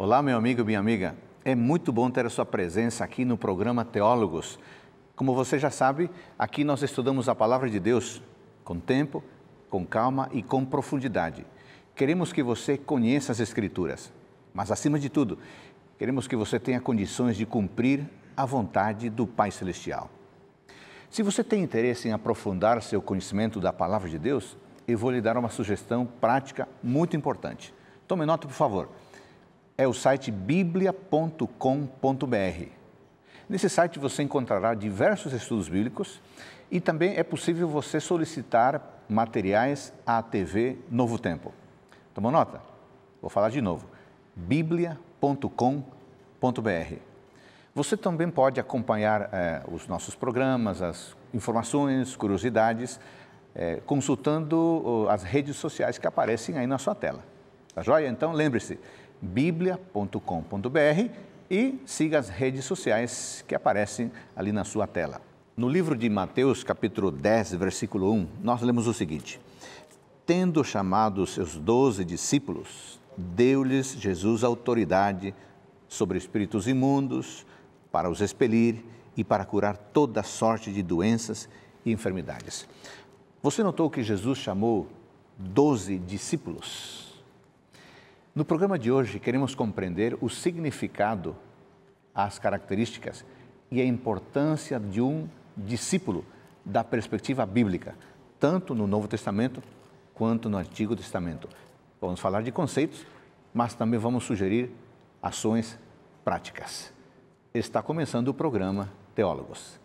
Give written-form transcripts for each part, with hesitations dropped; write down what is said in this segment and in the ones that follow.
Olá, meu amigo e minha amiga. É muito bom ter a sua presença aqui no programa Teólogos. Como você já sabe, aqui nós estudamos a Palavra de Deus com tempo, com calma e com profundidade. Queremos que você conheça as Escrituras, mas acima de tudo, queremos que você tenha condições de cumprir a vontade do Pai Celestial. Se você tem interesse em aprofundar seu conhecimento da Palavra de Deus, eu vou lhe dar uma sugestão prática muito importante. Tome nota, por favor. É o site biblia.com.br. Nesse site você encontrará diversos estudos bíblicos e também é possível você solicitar materiais à TV Novo Tempo. Tomou nota? Vou falar de novo. biblia.com.br. Você também pode acompanhar os nossos programas, as informações, curiosidades, consultando as redes sociais que aparecem aí na sua tela. Tá joia? Então, lembre-se, biblia.com.br e siga as redes sociais que aparecem ali na sua tela. No livro de Mateus, capítulo 10, versículo 1, nós lemos o seguinte: Tendo chamado os seus 12 discípulos, deu-lhes Jesus autoridade sobre espíritos imundos, para os expelir e para curar toda sorte de doenças e enfermidades. Você notou que Jesus chamou 12 discípulos? No programa de hoje, queremos compreender o significado, as características e a importância de um discípulo da perspectiva bíblica, tanto no Novo Testamento quanto no Antigo Testamento. Vamos falar de conceitos, mas também vamos sugerir ações práticas. Está começando o programa Teólogos.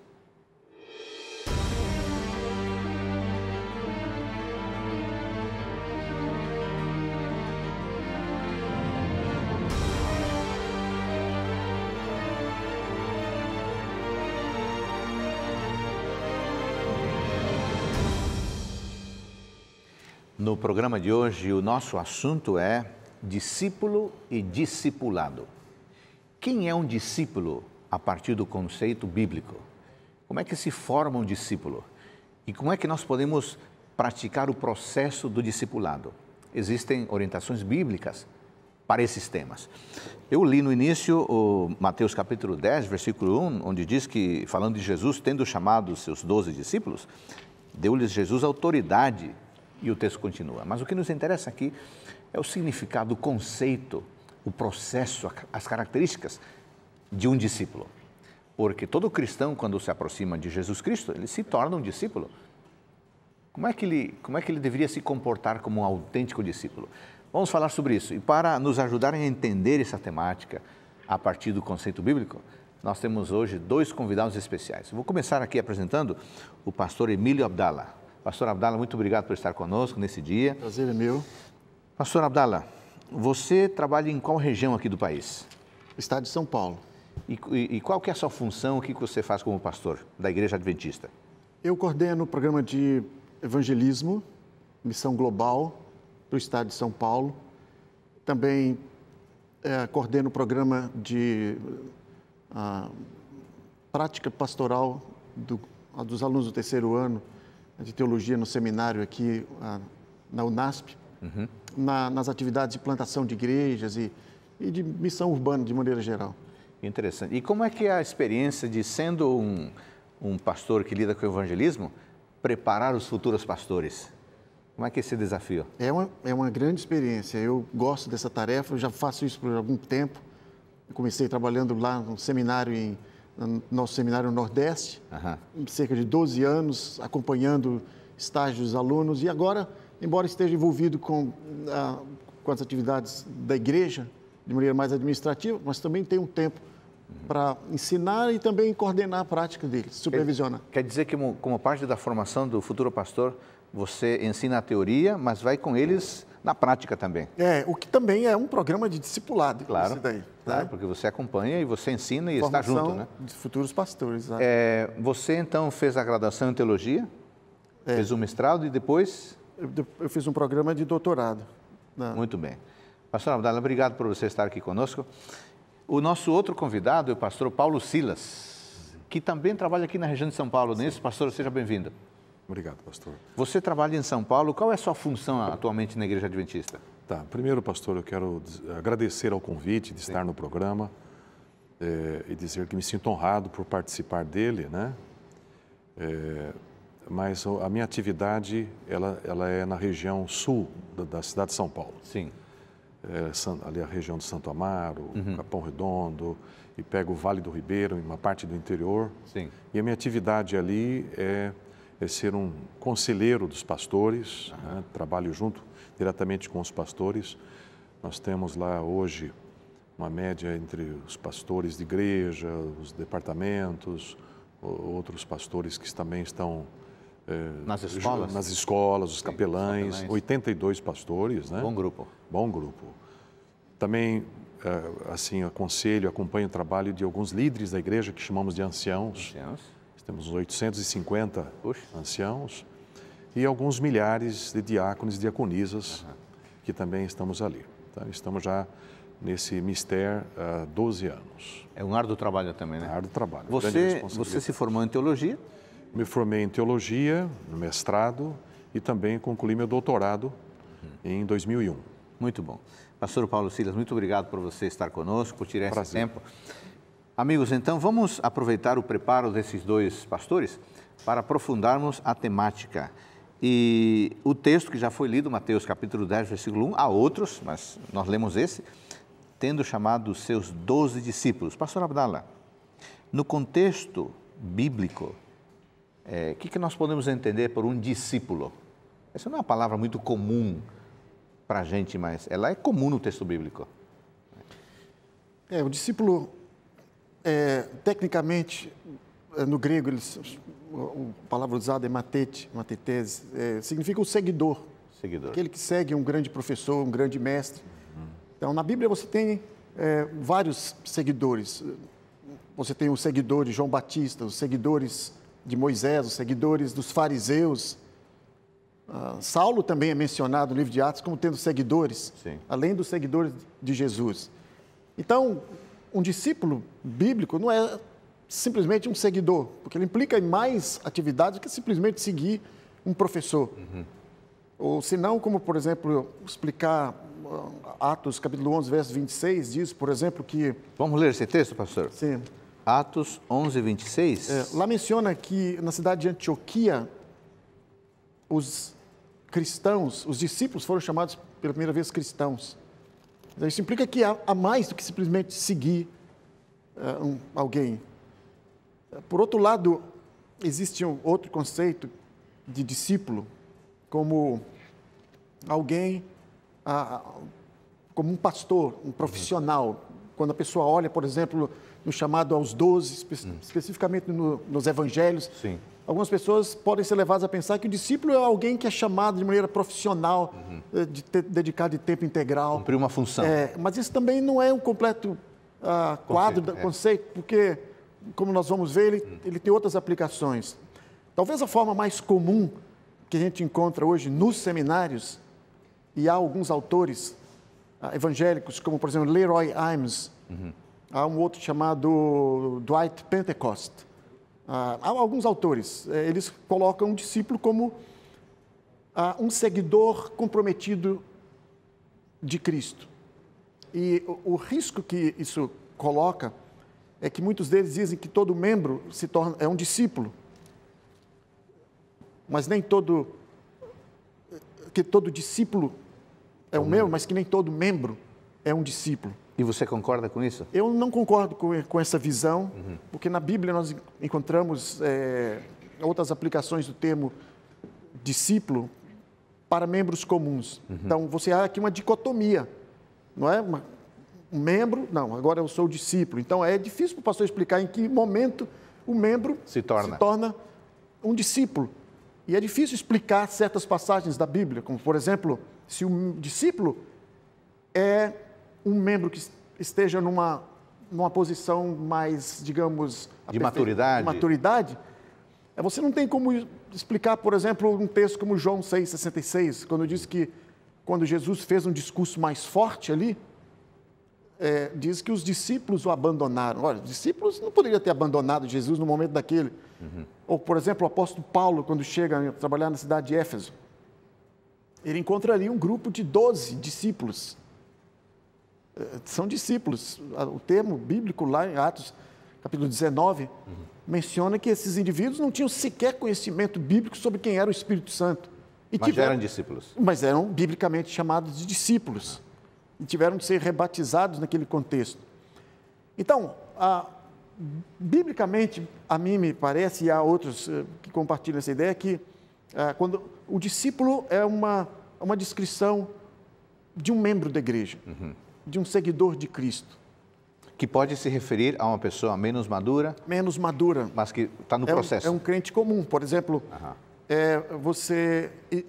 No programa de hoje, o nosso assunto é discípulo e discipulado. Quem é um discípulo a partir do conceito bíblico? Como é que se forma um discípulo? E como é que nós podemos praticar o processo do discipulado? Existem orientações bíblicas para esses temas. Eu li no início o Mateus capítulo 10, versículo 1, onde diz que, falando de Jesus, tendo chamado os seus 12 discípulos, deu-lhes Jesus autoridade, e o texto continua. Mas o que nos interessa aqui é o significado, o conceito, o processo, as características de um discípulo. Porque todo cristão, quando se aproxima de Jesus Cristo, ele se torna um discípulo. Como é que ele deveria se comportar como um autêntico discípulo? Vamos falar sobre isso. E para nos ajudarem a entender essa temática a partir do conceito bíblico, nós temos hoje dois convidados especiais. Eu vou começar aqui apresentando o pastor Emílio Abdala. Pastor Abdala, muito obrigado por estar conosco nesse dia. Prazer é meu. Pastor Abdala, você trabalha em qual região aqui do país? Estado de São Paulo. E qual que é a sua função, o que você faz como pastor da Igreja Adventista? Eu coordeno o programa de evangelismo, missão global do Estado de São Paulo. Também coordeno o programa de prática pastoral dos alunos do terceiro ano de teologia no seminário aqui na UNASP, nas atividades de plantação de igrejas e de missão urbana de maneira geral. Interessante. E como é que é a experiência de, sendo um pastor que lida com o evangelismo, preparar os futuros pastores? Como é que é esse desafio? É uma grande experiência. Eu gosto dessa tarefa, eu já faço isso por algum tempo. Eu comecei trabalhando lá no seminário no nosso seminário no Nordeste, cerca de 12 anos, acompanhando estágios dos alunos. E agora, embora esteja envolvido com as atividades da igreja, de maneira mais administrativa, mas também tem um tempo para ensinar e também coordenar a prática deles, supervisionar. Quer dizer que, como parte da formação do futuro pastor, você ensina a teoria, mas vai com eles na prática também. O que também é um programa de discipulado. Claro, daí, claro, porque você acompanha e você ensina e está junto, né? De futuros pastores. Você, então, fez a graduação em teologia, fez o mestrado e depois... Eu fiz um programa de doutorado. Muito bem. Pastor Abdala, obrigado por você estar aqui conosco. O nosso outro convidado é o pastor Paulo Silas, que também trabalha aqui na região de São Paulo. Nisso, pastor, seja bem-vindo. Obrigado, pastor. Você trabalha em São Paulo. Qual é a sua função atualmente na Igreja Adventista? Tá, primeiro, pastor, eu quero agradecer ao convite de estar no programa e dizer que me sinto honrado por participar dele, né? Mas a minha atividade, ela é na região sul da cidade de São Paulo. Sim. Ali a região de Santo Amaro, Capão Redondo, e pego o Vale do Ribeiro, uma parte do interior. Sim. E a minha atividade ali é ser um conselheiro dos pastores, né? Trabalho diretamente com os pastores. Nós temos lá hoje uma média entre os pastores de igreja, os departamentos, outros pastores que também estão nas escolas? Nas escolas, os capelães, 82 pastores, né? Bom grupo. Bom grupo. Também, assim, aconselho, acompanho o trabalho de alguns líderes da igreja que chamamos de anciãos. Temos uns 850 anciãos e alguns milhares de diáconos e diaconisas que também estamos ali. Então, estamos já nesse mistério há 12 anos. É um árduo trabalho também, né? Árduo trabalho. Você se formou em teologia? Me formei em teologia, no mestrado, e também concluí meu doutorado em 2001. Muito bom. Pastor Paulo Silas, muito obrigado por você estar conosco, por tirar esse tempo. Amigos, então vamos aproveitar o preparo desses dois pastores para aprofundarmos a temática. E o texto que já foi lido, Mateus capítulo 10, versículo 1, há outros, mas nós lemos esse, tendo chamado os seus 12 discípulos. Pastor Abdala, no contexto bíblico, o que nós podemos entender por um discípulo? Essa não é uma palavra muito comum para a gente, mas ela é comum no texto bíblico. O discípulo, tecnicamente, no grego, a palavra usada é matetes, significa o seguidor. Aquele que segue um grande professor, um grande mestre. Então, na Bíblia você tem vários seguidores. Você tem os seguidores de João Batista, os seguidores de Moisés, os seguidores dos fariseus. Saulo também é mencionado no livro de Atos como tendo seguidores, além dos seguidores de Jesus. Então, um discípulo bíblico não é simplesmente um seguidor, porque ele implica em mais atividades do que simplesmente seguir um professor. Ou se não, como, por exemplo, explicar Atos, capítulo 11, verso 26, diz, por exemplo, que... Vamos ler esse texto, pastor? Sim. Atos 11, 26. Lá menciona que na cidade de Antioquia, os cristãos, os discípulos foram chamados pela primeira vez cristãos. Então, isso implica que há mais do que simplesmente seguir alguém. Por outro lado, existe um outro conceito de discípulo, como alguém, como um pastor, um profissional. Quando a pessoa olha, por exemplo, no chamado aos 12, especificamente nos evangelhos, algumas pessoas podem ser levadas a pensar que o discípulo é alguém que é chamado de maneira profissional, de dedicado de tempo integral. Cumprir uma função. Mas isso também não é um completo quadro do conceito, porque, como nós vamos ver, ele tem outras aplicações. Talvez a forma mais comum que a gente encontra hoje nos seminários, e há alguns autores evangélicos, como, por exemplo, Leroy Eims, há um outro chamado Dwight Pentecost. Há alguns autores, eles colocam um discípulo como um seguidor comprometido de Cristo. E o risco que isso coloca é que muitos deles dizem que todo membro é um discípulo, mas nem que todo discípulo é um membro, mas que nem todo membro é um discípulo. E você concorda com isso? Eu não concordo com essa visão, porque na Bíblia nós encontramos outras aplicações do termo discípulo para membros comuns. Então, você há aqui uma dicotomia, não é? Um membro, não, agora eu sou o discípulo. Então, é difícil para o pastor explicar em que momento o membro se torna um discípulo. E é difícil explicar certas passagens da Bíblia, como, por exemplo, se um discípulo é um membro que esteja numa posição mais, digamos... De maturidade. Você não tem como explicar, por exemplo, um texto como João 6,66, quando diz que quando Jesus fez um discurso mais forte ali, diz que os discípulos o abandonaram. Olha, os discípulos não poderiam ter abandonado Jesus no momento daquele. Ou, por exemplo, o apóstolo Paulo, quando chega a trabalhar na cidade de Éfeso, ele encontra ali um grupo de 12 discípulos. São discípulos. O termo bíblico lá em Atos, capítulo 19, menciona que esses indivíduos não tinham sequer conhecimento bíblico sobre quem era o Espírito Santo. Mas eram discípulos. Mas eram biblicamente chamados de discípulos. E tiveram de ser rebatizados naquele contexto. Então, biblicamente, a mim me parece, e há outros que compartilham essa ideia, que quando o discípulo é uma descrição de um membro da igreja, de um seguidor de Cristo. Que pode se referir a uma pessoa menos madura. Menos madura. Mas que está no processo. É um crente comum. Por exemplo,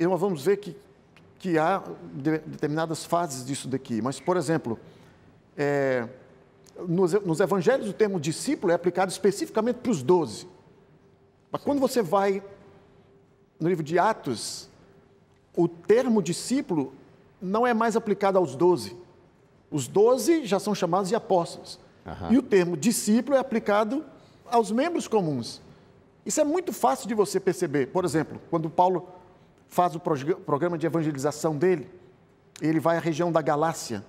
nós vamos ver que há determinadas fases disso daqui. Mas, por exemplo, nos evangelhos o termo discípulo é aplicado especificamente para os 12. Mas quando você vai no livro de Atos, o termo discípulo não é mais aplicado aos 12. Os 12 já são chamados de apóstolos. E o termo discípulo é aplicado aos membros comuns. Isso é muito fácil de você perceber. Por exemplo, quando Paulo faz o programa de evangelização dele, ele vai à região da Galácia,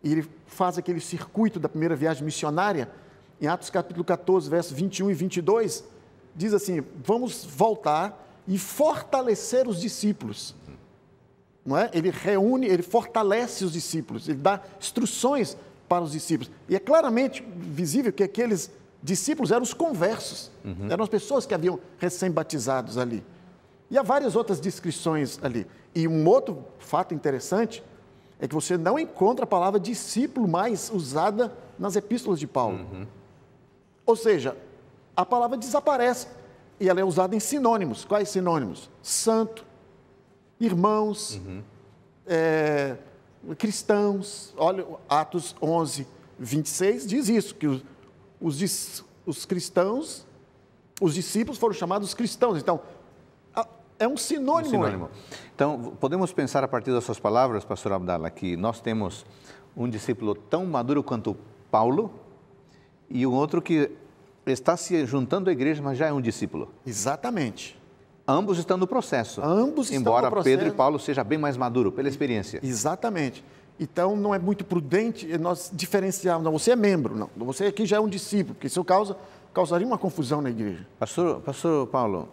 e ele faz aquele circuito da primeira viagem missionária, em Atos capítulo 14, versos 21 e 22, diz assim: vamos voltar e fortalecer os discípulos. Não é? Ele reúne, ele fortalece os discípulos, ele dá instruções para os discípulos. E é claramente visível que aqueles discípulos eram os conversos, eram as pessoas que haviam recém-batizados ali. E há várias outras descrições ali. E um outro fato interessante é que você não encontra a palavra discípulo mais usada nas epístolas de Paulo. Ou seja, a palavra desaparece e ela é usada em sinônimos. Quais sinônimos? Santo, irmãos, cristãos. Olha, Atos 11, 26 diz isso, que os cristãos, os discípulos foram chamados cristãos. Então, é um sinônimo. Então, podemos pensar a partir das suas palavras, pastor Abdala, que nós temos um discípulo tão maduro quanto Paulo e um outro que está se juntando à igreja, mas já é um discípulo. Exatamente. Ambos estão no processo. Embora Pedro e Paulo sejam bem mais maduros, pela experiência. Exatamente. Então, não é muito prudente nós diferenciarmos. Não, você é membro, não. Você aqui já é um discípulo, porque isso causaria uma confusão na igreja. Pastor Paulo,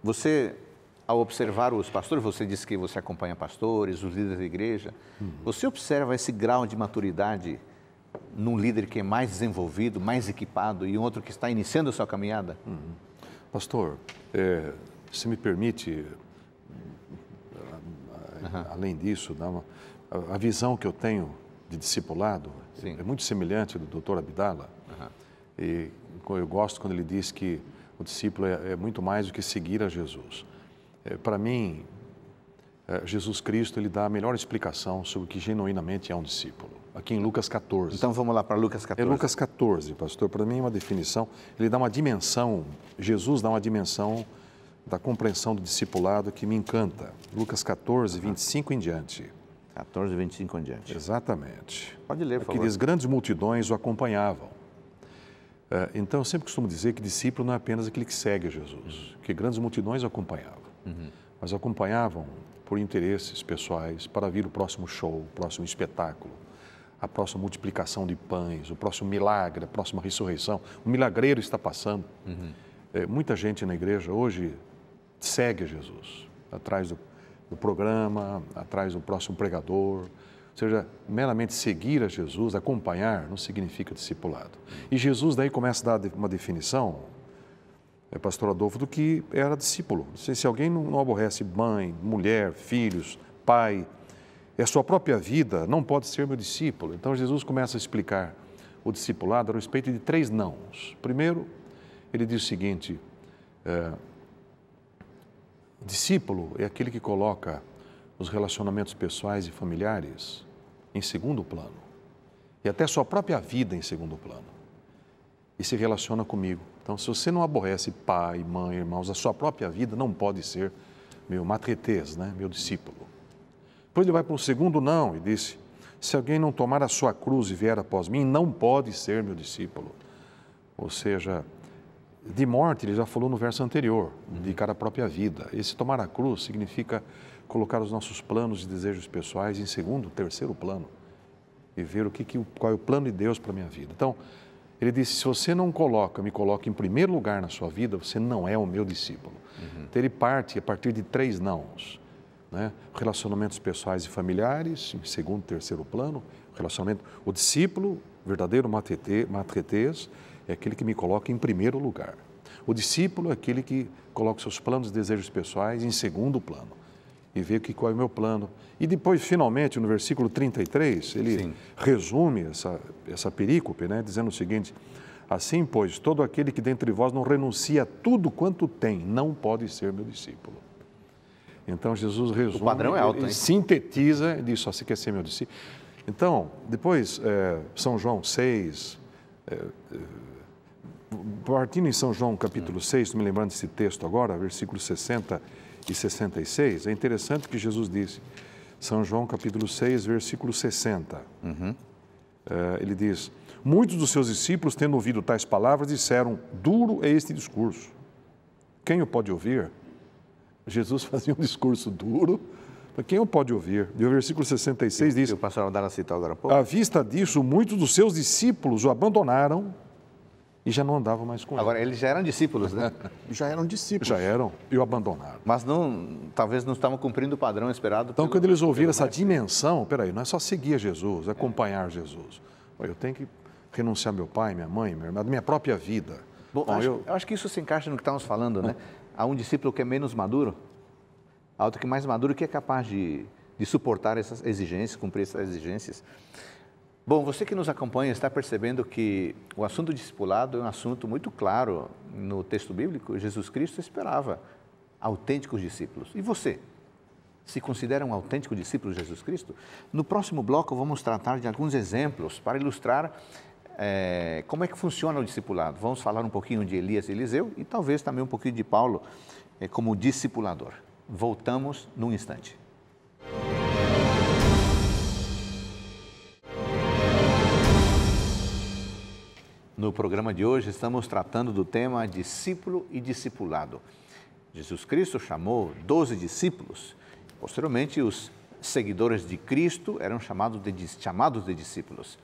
você, ao observar os pastores, você disse que você acompanha pastores, os líderes da igreja, você observa esse grau de maturidade num líder que é mais desenvolvido, mais equipado e um outro que está iniciando a sua caminhada? Pastor, se me permite, além disso, a visão que eu tenho de discipulado é muito semelhante do Dr. Abdala. E eu gosto quando ele diz que o discípulo é muito mais do que seguir a Jesus. Para mim, Jesus Cristo, ele dá a melhor explicação sobre o que genuinamente é um discípulo. Aqui em Lucas 14. Então vamos lá para Lucas 14. É Lucas 14, pastor. Para mim é uma definição, ele dá uma dimensão, Jesus dá uma dimensão da compreensão do discipulado que me encanta. Lucas 14, 25 em diante. 14, 25 em diante. Exatamente. Pode ler, por favor. Aqui diz, grandes multidões o acompanhavam. Então, eu sempre costumo dizer que discípulo não é apenas aquele que segue a Jesus, que grandes multidões o acompanhavam, mas o acompanhavam por interesses pessoais, para vir o próximo show, o próximo espetáculo, a próxima multiplicação de pães, o próximo milagre, a próxima ressurreição. O milagreiro está passando. Muita gente na igreja hoje segue a Jesus, atrás do programa, atrás do próximo pregador. Ou seja, meramente seguir a Jesus, acompanhar, não significa discipulado. E Jesus daí começa a dar uma definição, pastor Adolfo, do que era discípulo. Se alguém não aborrece mãe, mulher, filhos, pai, a sua própria vida, não pode ser meu discípulo. Então Jesus começa a explicar o discipulado a respeito de 3 nãos. Primeiro, ele diz o seguinte, discípulo é aquele que coloca os relacionamentos pessoais e familiares em segundo plano, e até sua própria vida em segundo plano, e se relaciona comigo. Então, se você não aborrece pai, mãe, irmãos, a sua própria vida não pode ser meu matretes, né? Meu discípulo. Depois ele vai para o segundo não e disse, se alguém não tomar a sua cruz e vier após mim, não pode ser meu discípulo. Ou seja, de morte, ele já falou no verso anterior, dedicar a própria vida. Esse tomar a cruz significa colocar os nossos planos e desejos pessoais em segundo, terceiro plano e ver qual é o plano de Deus para a minha vida. Então, ele disse, se você não me coloca em primeiro lugar na sua vida, você não é o meu discípulo. Então, ele parte a partir de 3 nãos, né? Relacionamentos pessoais e familiares, em segundo, terceiro plano, o discípulo, verdadeiro matretês, é aquele que me coloca em primeiro lugar. O discípulo é aquele que coloca seus planos e desejos pessoais em segundo plano e vê qual é o meu plano. E depois, finalmente, no versículo 33, ele resume essa perícope, né, dizendo o seguinte, assim, pois, todo aquele que dentre vós não renuncia a tudo quanto tem, não pode ser meu discípulo. Então, Jesus resume, o padrão é alto, ele sintetiza e diz, você quer ser meu discípulo? Então, depois, São João 6, partindo em São João capítulo 6, estou me lembrando desse texto agora, versículos 60 e 66, é interessante que Jesus disse, São João capítulo 6, versículo 60, ele diz, muitos dos seus discípulos, tendo ouvido tais palavras, disseram, duro é este discurso. Quem o pode ouvir? Jesus fazia um discurso duro, mas quem o pode ouvir? E o versículo 66 diz, o pastor Abdala citou agora há pouco. À vista disso, muitos dos seus discípulos o abandonaram e já não andavam mais com ele. Agora, eles já eram discípulos, né? Já eram discípulos. Já eram e o abandonaram. Mas talvez não estavam cumprindo o padrão esperado. Então, quando eles ouviram essa dimensão, peraí, não é só seguir Jesus, acompanhar Jesus. Eu tenho que renunciar ao meu pai, minha mãe, minha irmã, minha própria vida. Bom, eu acho que isso se encaixa no que estávamos falando, né? Há um discípulo que é menos maduro, há outro que é mais maduro, que é capaz de suportar essas exigências, cumprir essas exigências. Bom, você que nos acompanha está percebendo que o assunto discipulado é um assunto muito claro no texto bíblico. Jesus Cristo esperava autênticos discípulos. E você? Se considera um autêntico discípulo de Jesus Cristo? No próximo bloco vamos tratar de alguns exemplos para ilustrar como é que funciona o discipulado. Vamos falar um pouquinho de Elias e Eliseu e talvez também um pouquinho de Paulo como discipulador. Voltamos num instante. No programa de hoje estamos tratando do tema discípulo e discipulado. Jesus Cristo chamou 12 discípulos. Posteriormente, os seguidores de Cristo eram chamados de discípulos.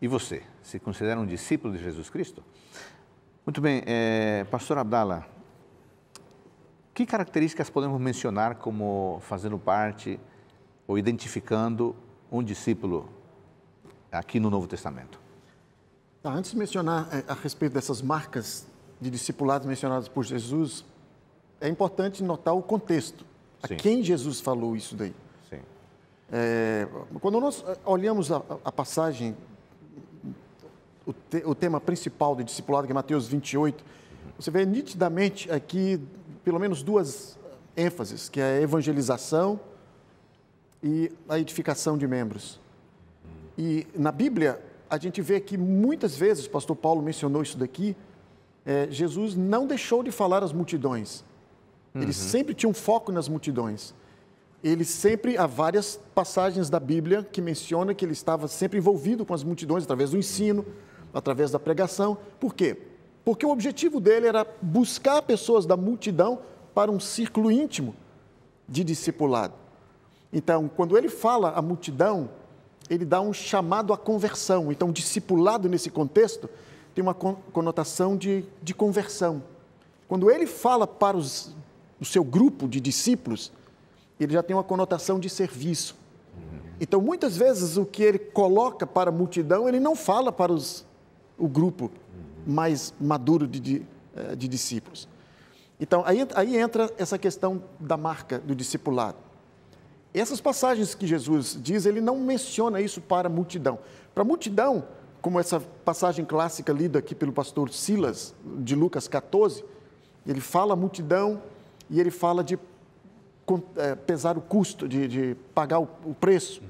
E você, se considera um discípulo de Jesus Cristo? Muito bem, pastor Abdala, que características podemos mencionar como fazendo parte ou identificando um discípulo aqui no Novo Testamento? Antes de mencionar a respeito dessas marcas de discipulados mencionadas por Jesus, é importante notar o contexto. Sim. A quem Jesus falou isso daí. Sim. Quando nós olhamos a passagem, o tema principal do discipulado, que é Mateus 28, você vê nitidamente aqui pelo menos 2 ênfases, que é a evangelização e a edificação de membros. E na Bíblia, a gente vê que muitas vezes, o pastor Paulo mencionou isso daqui, Jesus não deixou de falar às multidões. Ele sempre tinha um foco nas multidões. Há várias passagens da Bíblia que mencionam que ele estava sempre envolvido com as multidões, através do ensino, através da pregação. Por quê? Porque o objetivo dele era buscar pessoas da multidão para um círculo íntimo de discipulado. Então, quando ele fala à multidão, ele dá um chamado à conversão. Então, discipulado nesse contexto tem uma conotação de conversão. Quando ele fala para o seu grupo de discípulos, ele já tem uma conotação de serviço. Então, muitas vezes, o que ele coloca para a multidão, ele não fala para o grupo mais maduro de discípulos. Então, aí entra essa questão da marca do discipulado. Essas passagens que Jesus diz, ele não menciona isso para a multidão. Para a multidão, como essa passagem clássica lida aqui pelo pastor Silas, de Lucas 14, ele fala a multidão e ele fala de pesar o custo, de pagar o preço.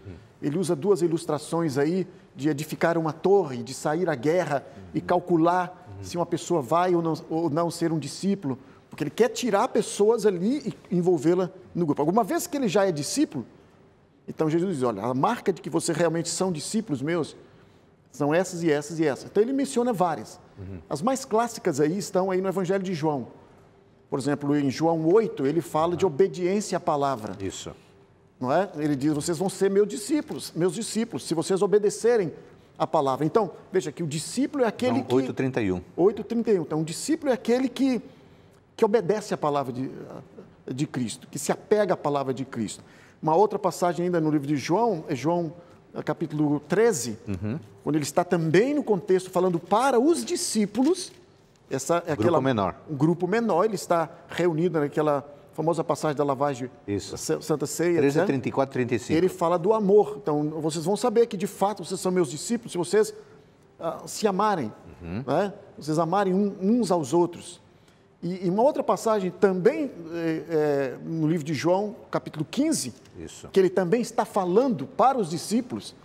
Ele usa 2 ilustrações aí de edificar uma torre, de sair à guerra e calcular se uma pessoa vai ou não ser um discípulo, porque ele quer tirar pessoas ali e envolvê-la no grupo. Alguma vez que ele já é discípulo, então Jesus diz, olha, a marca de que você realmente são discípulos meus são essas e essas e essas. Então ele menciona várias. As mais clássicas aí estão aí no Evangelho de João. Por exemplo, em João 8, ele fala de obediência à palavra. Isso. Não é? Ele diz, vocês vão ser meus discípulos, se vocês obedecerem à palavra. Então, veja que o discípulo é aquele João 8:31. 8:31. Então, o discípulo é aquele que obedece à palavra de Cristo, que se apega à palavra de Cristo. Uma outra passagem ainda no livro de João, é João capítulo 13, quando ele está também no contexto falando para os discípulos. Essa é grupo menor. Um grupo menor, ele está reunido naquela famosa passagem da lavagem Santa Ceia. 13, 34, 35. Ele fala do amor. Então, vocês vão saber que, de fato, vocês são meus discípulos se vocês se amarem, né? Vocês amarem uns aos outros. E uma outra passagem também no livro de João, capítulo 15, que ele também está falando para os discípulos,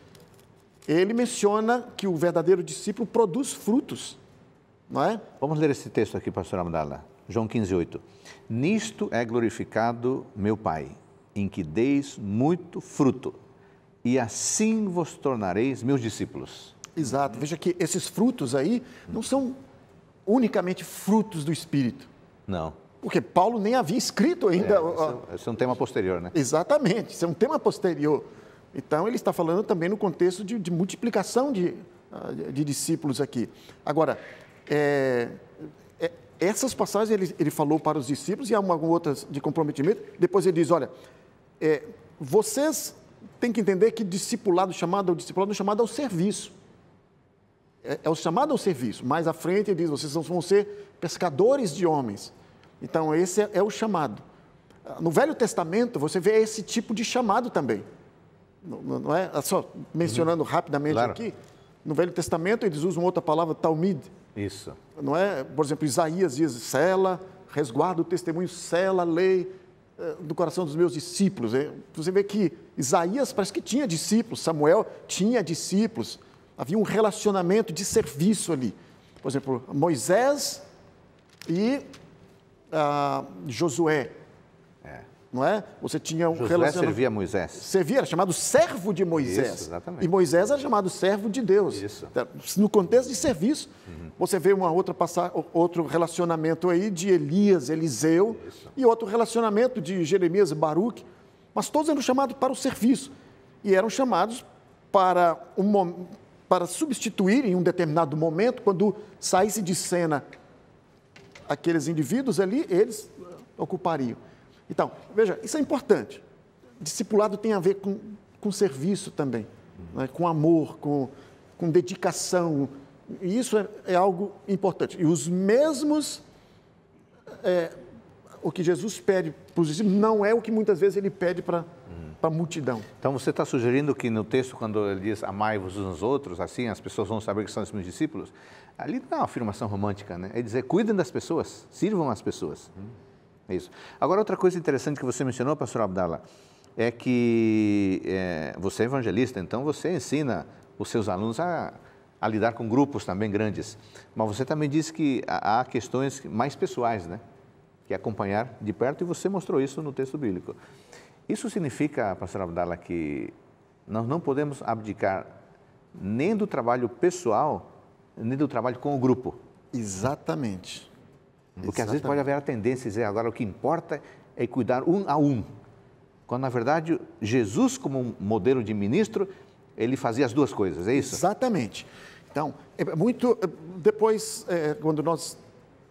ele menciona que o verdadeiro discípulo produz frutos. Não é? Vamos ler esse texto aqui, pastor Abdala. João 15:8. Nisto é glorificado meu Pai, em que deis muito fruto, e assim vos tornareis meus discípulos. Exato. Veja que esses frutos aí não são unicamente frutos do Espírito. Não. Porque Paulo nem havia escrito ainda. Esse é um tema posterior, né? Exatamente. Isso é um tema posterior. Então, ele está falando também no contexto de multiplicação de discípulos aqui. Agora, essas passagens ele falou para os discípulos e há algumas outras de comprometimento. Depois ele diz, olha, vocês têm que entender que discipulado chamado ao serviço. É o chamado ao serviço. Mais à frente ele diz, vocês vão ser pescadores de homens. Então esse é o chamado. No Velho Testamento você vê esse tipo de chamado também. Não é? Só mencionando rapidamente aqui, no Velho Testamento eles usam outra palavra, talmid. Isso. Não é? Por exemplo, Isaías diz, sela, resguarda o testemunho, sela a lei do coração dos meus discípulos. Você vê que Isaías parece que tinha discípulos, Samuel tinha discípulos, havia um relacionamento de serviço ali. Por exemplo, Moisés e Josué. Não é? Você tinha um relacionamento. Josué servia a Moisés. Servia, era chamado servo de Moisés. Isso, exatamente. E Moisés era chamado servo de Deus. Isso. No contexto de serviço, você vê uma outra outro relacionamento aí de Elias, Eliseu, e outro relacionamento de Jeremias e Baruque, mas todos eram chamados para o serviço. E eram chamados para substituir em um determinado momento, quando saísse de cena aqueles indivíduos ali, eles ocupariam. Então, veja, isso é importante. Discipulado tem a ver com serviço também, né? Com amor, com dedicação. E isso é algo importante. E os mesmos, o que Jesus pede para os discípulos, não é o que muitas vezes ele pede para a multidão. Então, você está sugerindo que no texto, quando ele diz amai-vos uns aos outros, assim as pessoas vão saber que são os meus discípulos, ali não é uma afirmação romântica, né? É dizer, cuidem das pessoas, sirvam as pessoas. É isso. Agora, outra coisa interessante que você mencionou, pastor Abdala, é que você é evangelista, então você ensina os seus alunos a lidar com grupos também grandes. Mas você também disse que há questões mais pessoais, né? Que é acompanhar de perto, e você mostrou isso no texto bíblico. Isso significa, pastor Abdala, que nós não podemos abdicar nem do trabalho pessoal, nem do trabalho com o grupo. Exatamente. Porque às vezes pode haver a tendência de dizer, agora o que importa é cuidar um a um. Quando, na verdade, Jesus, como um modelo de ministro, ele fazia as duas coisas, é isso? Exatamente. Então, depois, quando nós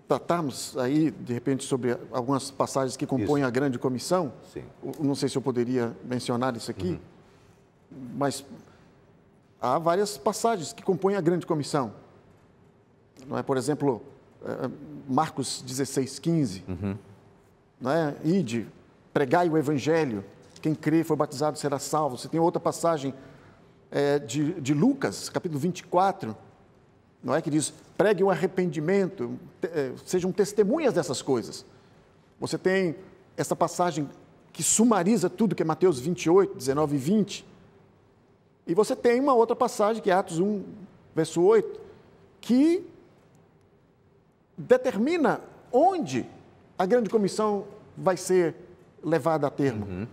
tratarmos aí, de repente, sobre algumas passagens que compõem a grande comissão, sim, não sei se eu poderia mencionar isso aqui, mas há várias passagens que compõem a grande comissão. Não é? Por exemplo, Marcos 16:15, não é? Ide, pregai o evangelho, quem crê e for batizado será salvo. Você tem outra passagem de Lucas, capítulo 24, não é? Que diz, pregue o arrependimento, sejam testemunhas dessas coisas. Você tem essa passagem que sumariza tudo, que é Mateus 28, 19 e 20. E você tem uma outra passagem, que é Atos 1, verso 8, que determina onde a grande comissão vai ser levada a termo.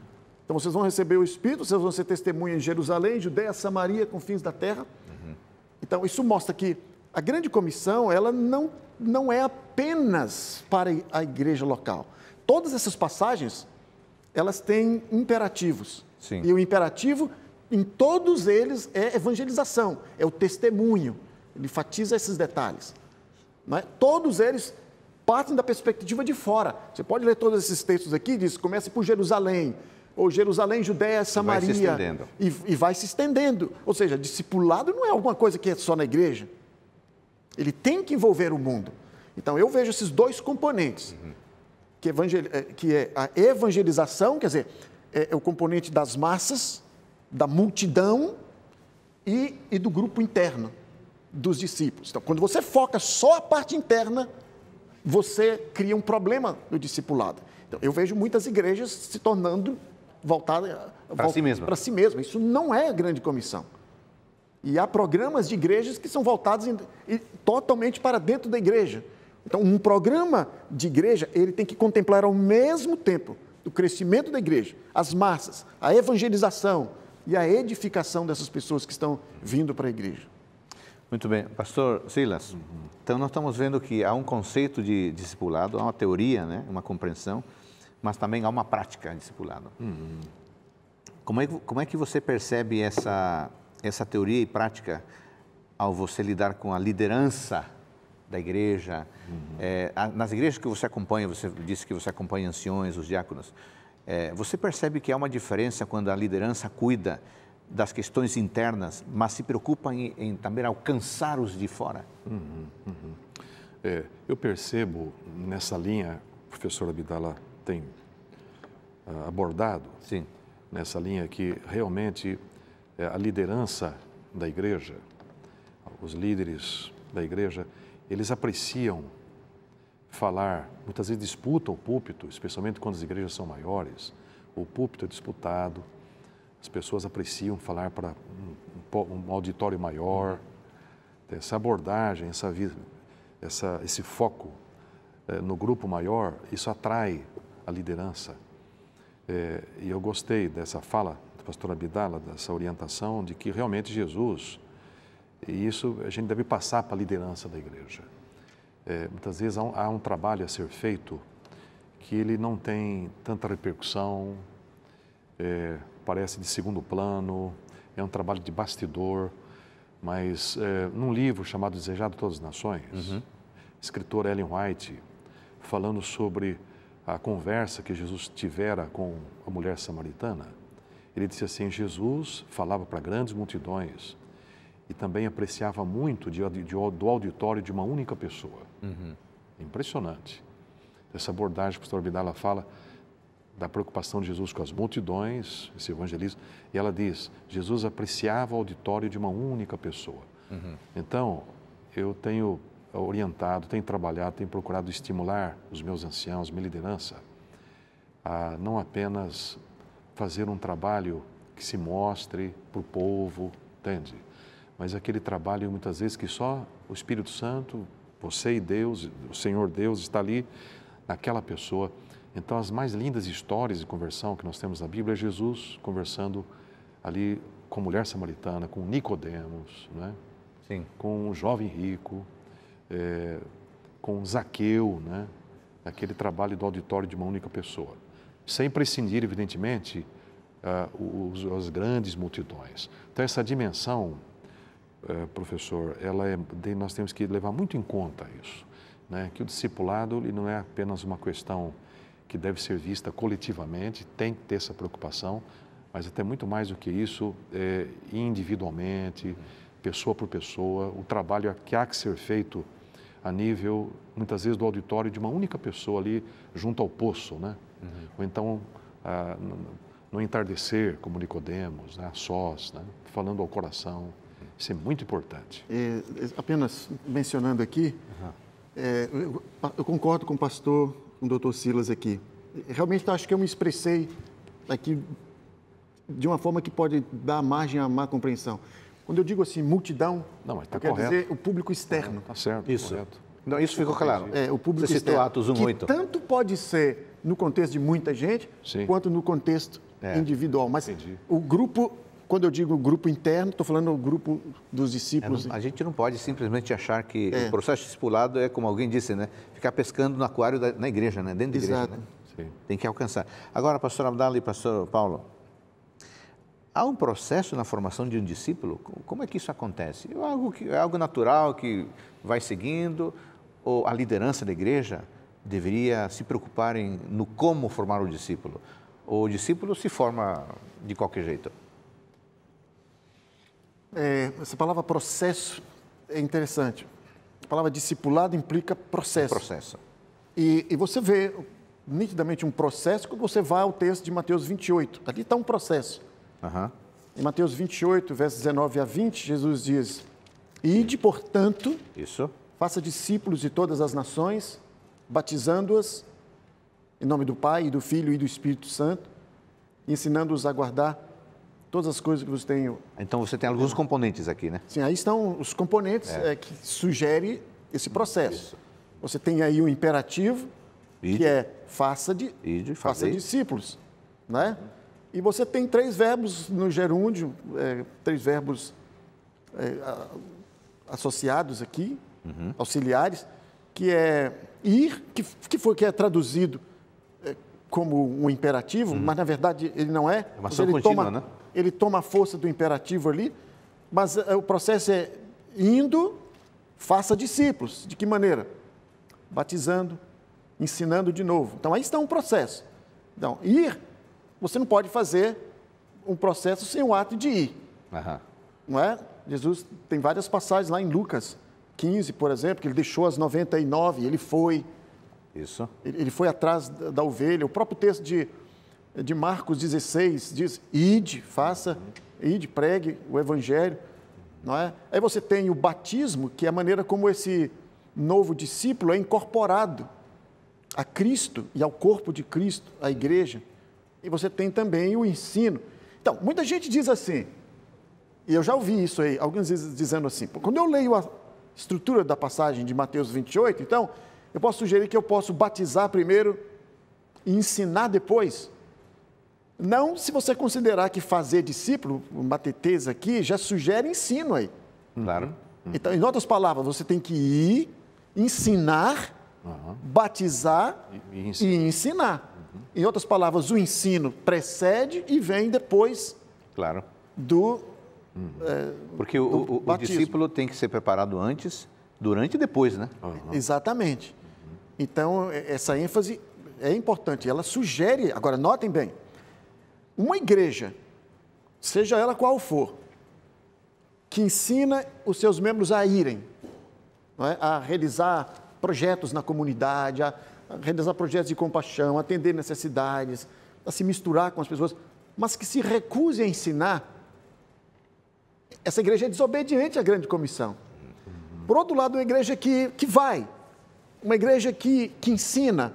Então, vocês vão receber o Espírito, vocês vão ser testemunhas em Jerusalém, Judeia, Samaria, confins da terra. Então, isso mostra que A grande comissão, ela não é apenas para a igreja local. Todas essas passagens, elas têm imperativos. Sim. E o imperativo, em todos eles, é evangelização, é o testemunho. Ele enfatiza esses detalhes. Não é? Todos eles partem da perspectiva de fora. Você pode ler todos esses textos aqui, diz, começa por Jerusalém, ou Jerusalém, Judéia, Samaria. Vai se estendendo. E vai se estendendo. Ou seja, discipulado não é alguma coisa que é só na igreja. Ele tem que envolver o mundo. Então, eu vejo esses dois componentes, que é a evangelização, quer dizer, é o componente das massas, da multidão e do grupo interno dos discípulos. Então, quando você foca só a parte interna, você cria um problema no discipulado. Então, eu vejo muitas igrejas se tornando voltadas para si mesma. Para si mesma. Isso não é a grande comissão. E há programas de igrejas que são voltados totalmente para dentro da igreja. Então, um programa de igreja, ele tem que contemplar ao mesmo tempo o crescimento da igreja, as massas, a evangelização e a edificação dessas pessoas que estão vindo para a igreja. Muito bem. Pastor Silas, então nós estamos vendo que há um conceito de discipulado, há uma teoria, né? Uma compreensão, mas também há uma prática de discipulado. Como é que você percebe essa teoria e prática ao você lidar com a liderança da igreja? Nas igrejas que você acompanha, você disse que você acompanha anciões, os diáconos, você percebe que há uma diferença quando a liderança cuida das questões internas, mas se preocupa em também alcançar os de fora? Eu percebo nessa linha, o professor Abdala tem abordado, sim, nessa linha que realmente a liderança da igreja, os líderes da igreja, eles apreciam falar, muitas vezes disputam o púlpito, especialmente quando as igrejas são maiores, o púlpito é disputado, as pessoas apreciam falar para um auditório maior, essa abordagem, esse foco no grupo maior, isso atrai a liderança. E eu gostei dessa fala do pastor Abdala, dessa orientação de que realmente Jesus, e isso a gente deve passar para a liderança da igreja. Muitas vezes há um trabalho a ser feito que ele não tem tanta repercussão, parece de segundo plano, é um trabalho de bastidor, mas num livro chamado Desejado de Todas as Nações, escritor Ellen White, falando sobre a conversa que Jesus tivera com a mulher samaritana, ele disse assim, Jesus falava para grandes multidões e também apreciava muito do auditório de uma única pessoa. Impressionante. Essa abordagem que o pastor Abdala fala da preocupação de Jesus com as multidões, esse evangelismo, e ela diz, Jesus apreciava o auditório de uma única pessoa. Então, eu tenho orientado, tenho trabalhado, tenho procurado estimular os meus anciãos, minha liderança, a não apenas fazer um trabalho que se mostre para o povo, entende? Mas aquele trabalho, muitas vezes, que só o Espírito Santo, você e Deus, o Senhor Deus está ali naquela pessoa. Então, as mais lindas histórias de conversão que nós temos na Bíblia é Jesus conversando ali com a mulher samaritana, com Nicodemos, né? Sim. Com um jovem rico, com Zaqueu, né? Aquele trabalho do auditório de uma única pessoa. Sem prescindir, evidentemente, as grandes multidões. Então, essa dimensão, professor, nós temos que levar muito em conta isso, né? Que o discipulado ele não é apenas uma questão que deve ser vista coletivamente, tem que ter essa preocupação, mas até muito mais do que isso, individualmente, pessoa por pessoa, o trabalho que há que ser feito a nível, muitas vezes, do auditório de uma única pessoa ali junto ao poço, né? Ou então, no entardecer, como Nicodemos, né? A sós, né? Falando ao coração. Isso é muito importante. Apenas mencionando aqui, eu concordo com o pastor, com o doutor Silas aqui. Realmente acho que eu me expressei aqui de uma forma que pode dar margem à má compreensão. Quando eu digo assim, multidão, eu quero dizer o público externo. Está certo, isso. Correto. Não, isso ficou claro. O público Você externo. citou Atos 1:8. Que tanto pode ser no contexto de muita gente, Sim. quanto no contexto individual. Mas Entendi. o grupo quando eu digo grupo interno, estou falando do grupo dos discípulos. A gente não pode simplesmente achar que o processo discipulado é, como alguém disse, né? Ficar pescando no aquário na igreja, né? Dentro da igreja. Exato. Né? Sim. Tem que alcançar. Agora, pastor Abdala e pastor Paulo, há um processo na formação de um discípulo? Como é que isso acontece? É algo natural que vai seguindo? Ou a liderança da igreja deveria se preocupar no como formar o discípulo? Ou o discípulo se forma de qualquer jeito? Essa palavra processo é interessante. A palavra discipulado implica processo. Processo. E você vê nitidamente um processo quando você vai ao texto de Mateus 28. Ali está um processo. Uhum. Em Mateus 28, versos 19 a 20, Jesus diz: Ide, portanto, faça discípulos de todas as nações, batizando-as em nome do Pai, e do Filho e do Espírito Santo, ensinando-os a guardar todas as coisas que vos tenho. Então você tem alguns componentes aqui, né? Sim, aí estão os componentes que sugerem esse processo. Isso. Você tem aí o imperativo, que é faça discípulos, né? E você tem 3 verbos no gerúndio, 3 verbos associados aqui, auxiliares, que é ir, que é traduzido como um imperativo, mas na verdade ele não é. É uma ação contínua, né? Ele toma a força do imperativo ali, mas o processo é indo, faça discípulos. De que maneira? Batizando, ensinando de novo. Então aí está um processo. Então, ir, você não pode fazer um processo sem o ato de ir. Uhum. Não é? Jesus tem várias passagens lá em Lucas 15, por exemplo, que ele deixou as 99 e ele foi. Isso. Ele foi atrás da ovelha. O próprio texto de Marcos 16 diz: ide, ide, pregue o evangelho. Não é? Aí você tem o batismo, que é a maneira como esse novo discípulo é incorporado a Cristo e ao corpo de Cristo, a igreja. E você tem também o ensino. Então, muita gente diz assim, e eu já ouvi isso aí, alguns dizendo assim, quando eu leio a estrutura da passagem de Mateus 28, então, eu posso sugerir que eu posso batizar primeiro e ensinar depois. Não se você considerar que fazer discípulo, uma teteza aqui, já sugere ensino aí. Claro. Então, em outras palavras, você tem que ir, ensinar, batizar e ensinar. Em outras palavras, o ensino precede e vem depois do porque o discípulo tem que ser preparado antes, durante e depois, né? Exatamente. Então, essa ênfase é importante. Ela sugere, agora notem bem, uma igreja, seja ela qual for, que ensina os seus membros a irem, não é? A realizar projetos na comunidade, a realizar projetos de compaixão, a atender necessidades, a se misturar com as pessoas, mas que se recuse a ensinar, essa igreja é desobediente à grande comissão. Por outro lado, uma igreja que vai, uma igreja que ensina,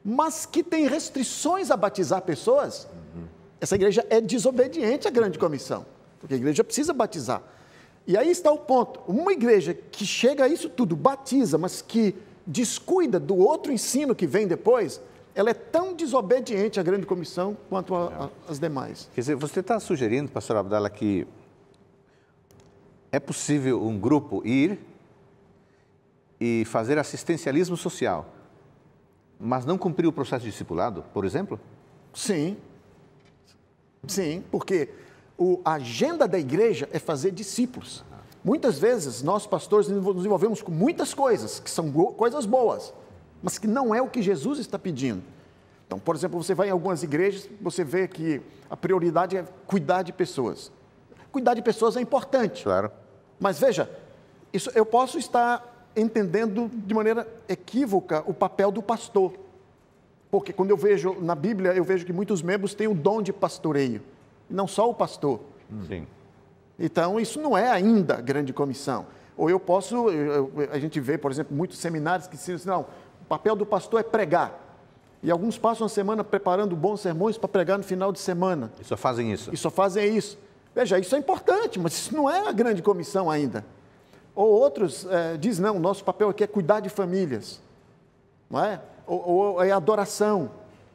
mas que tem restrições a batizar pessoas, essa igreja é desobediente à grande comissão, porque a igreja precisa batizar. E aí está o ponto, uma igreja que chega a isso tudo, batiza, mas que descuida do outro ensino que vem depois, ela é tão desobediente à grande comissão quanto as demais. Quer dizer, você está sugerindo, pastor Abdala, que é possível um grupo ir e fazer assistencialismo social, mas não cumprir o processo de discipulado, por exemplo? Sim, porque a agenda da igreja é fazer discípulos. Muitas vezes, nós pastores nos envolvemos com muitas coisas, que são coisas boas, mas que não é o que Jesus está pedindo. Então, por exemplo, você vai em algumas igrejas, você vê que a prioridade é cuidar de pessoas. Cuidar de pessoas é importante. Claro. Mas veja, isso eu posso estar entendendo de maneira equívoca o papel do pastor. Porque quando eu vejo na Bíblia, eu vejo que muitos membros têm o dom de pastoreio, não só o pastor. Sim. Então, isso não é ainda a grande comissão. Ou eu posso, a gente vê, por exemplo, muitos seminários que dizem, não, o papel do pastor é pregar. E alguns passam a semana preparando bons sermões para pregar no final de semana. E só fazem isso. E só fazem isso. Veja, isso é importante, mas isso não é a grande comissão ainda. Ou outros dizem, não, o nosso papel aqui é cuidar de famílias. Não é? Ou é adoração.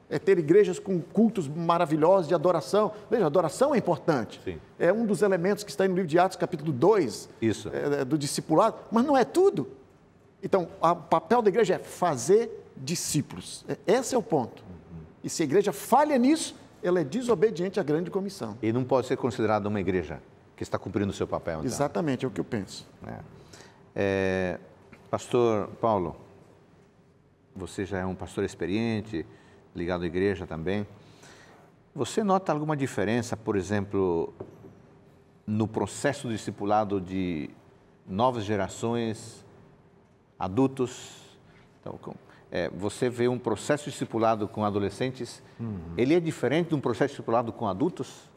é ter igrejas com cultos maravilhosos de adoração. Veja, adoração é importante. Sim. É um dos elementos que está no livro de Atos, capítulo 2, Isso. Do discipulado, mas não é tudo. Então, o papel da igreja é fazer discípulos. Esse é o ponto. E se a igreja falha nisso, ela é desobediente à grande comissão. E não pode ser considerada uma igreja que está cumprindo o seu papel. Então. Exatamente, é o que eu penso. Pastor Paulo, você já é um pastor experiente, ligado à igreja também. Você nota alguma diferença, por exemplo, no processo de discipulado de novas gerações, adultos? Então, você vê um processo de discipulado com adolescentes, ele é diferente de um processo de discipulado com adultos?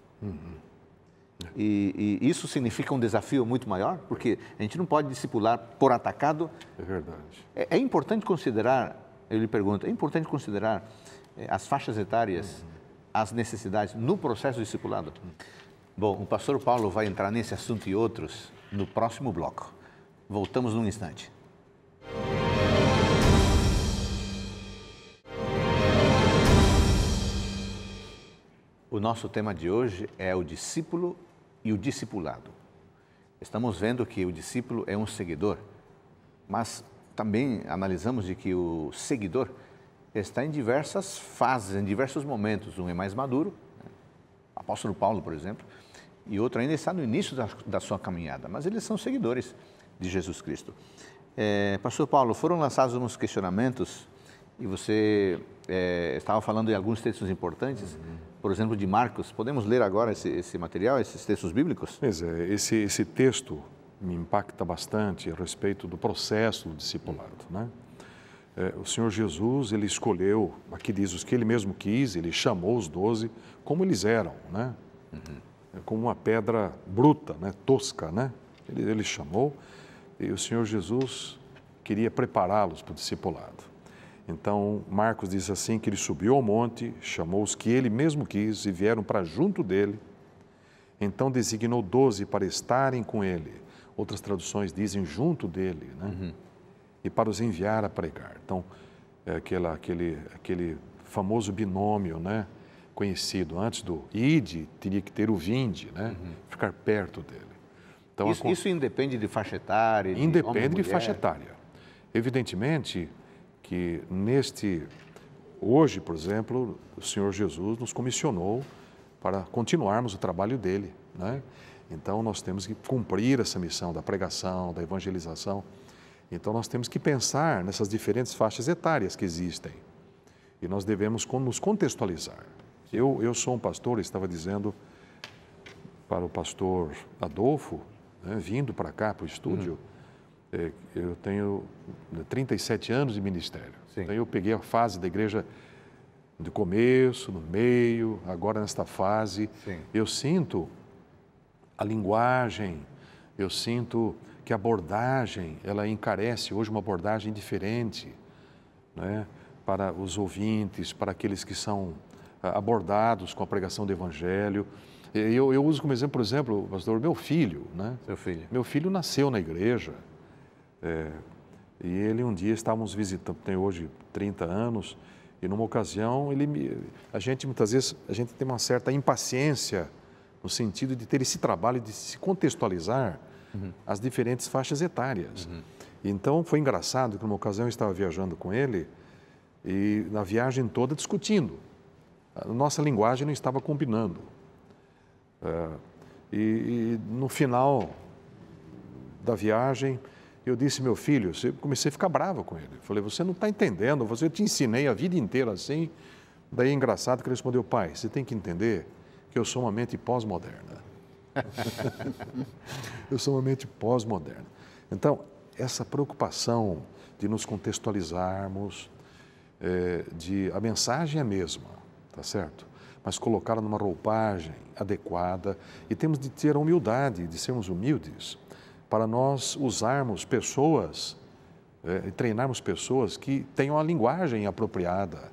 E isso significa um desafio muito maior, porque a gente não pode discipular por atacado. É verdade. É importante considerar, eu lhe pergunto, é importante considerar as faixas etárias, as necessidades no processo de discipulado? Bom, o pastor Paulo vai entrar nesse assunto e outros no próximo bloco. Voltamos num instante. O nosso tema de hoje é o discípulo e o discipulado. Estamos vendo que o discípulo é um seguidor, mas também analisamos de que o seguidor está em diversas fases, em diversos momentos. Um é mais maduro, o apóstolo Paulo, por exemplo, e outro ainda está no início da sua caminhada, mas eles são seguidores de Jesus Cristo. Pastor Paulo, foram lançados uns questionamentos e você estava falando de alguns textos importantes, por exemplo, de Marcos. Podemos ler agora esse material, esses textos bíblicos? Pois é, esse texto me impacta bastante a respeito do processo do discipulado, né? O Senhor Jesus, ele escolheu, aqui diz os que ele mesmo quis, ele chamou os 12 como eles eram, né? Como uma pedra bruta, né? Tosca, né? Ele chamou e o Senhor Jesus queria prepará-los para o discipulado. Então, Marcos diz assim que ele subiu ao monte, chamou os que ele mesmo quis e vieram para junto dele. Então designou 12 para estarem com ele. Outras traduções dizem junto dele, né? E para os enviar a pregar. Então, aquele famoso binômio, né? Conhecido antes do ide, teria que ter o vinde, né? Ficar perto dele. Então, isso independe de faixa etária? Independe de faixa etária. Evidentemente que hoje, por exemplo, o Senhor Jesus nos comissionou para continuarmos o trabalho dele, né? Então, nós temos que cumprir essa missão da pregação, da evangelização. Então, nós temos que pensar nessas diferentes faixas etárias que existem. E nós devemos nos contextualizar. Eu sou um pastor, estava dizendo para o pastor Adolfo, né, vindo para cá, para o estúdio, eu tenho 37 anos de ministério. Sim. Então, eu peguei a fase da igreja do começo, no meio, agora nesta fase. Sim. Eu sinto a linguagem, eu sinto que a abordagem, ela encarece hoje uma abordagem diferente, né, para os ouvintes, para aqueles que são abordados com a pregação do Evangelho. Eu uso como exemplo, por exemplo, pastor, meu filho, né? Seu filho. Meu filho nasceu na igreja. E ele um dia estávamos visitando, tem hoje 30 anos, e numa ocasião a gente muitas vezes tem uma certa impaciência no sentido de ter esse trabalho de se contextualizar as diferentes faixas etárias. Então foi engraçado que numa ocasião eu estava viajando com ele e na viagem toda discutindo. A nossa linguagem não estava combinando. E no final da viagem eu disse, meu filho, comecei a ficar bravo com ele. Falei, você não está entendendo, eu te ensinei a vida inteira assim. Daí é engraçado que ele respondeu, pai, você tem que entender que eu sou uma mente pós-moderna. Eu sou uma mente pós-moderna. Então, essa preocupação de nos contextualizarmos, a mensagem é a mesma, tá certo? Mas colocá-la numa roupagem adequada e temos de ter a humildade, de sermos humildes, para nós usarmos pessoas, treinarmos pessoas que tenham a linguagem apropriada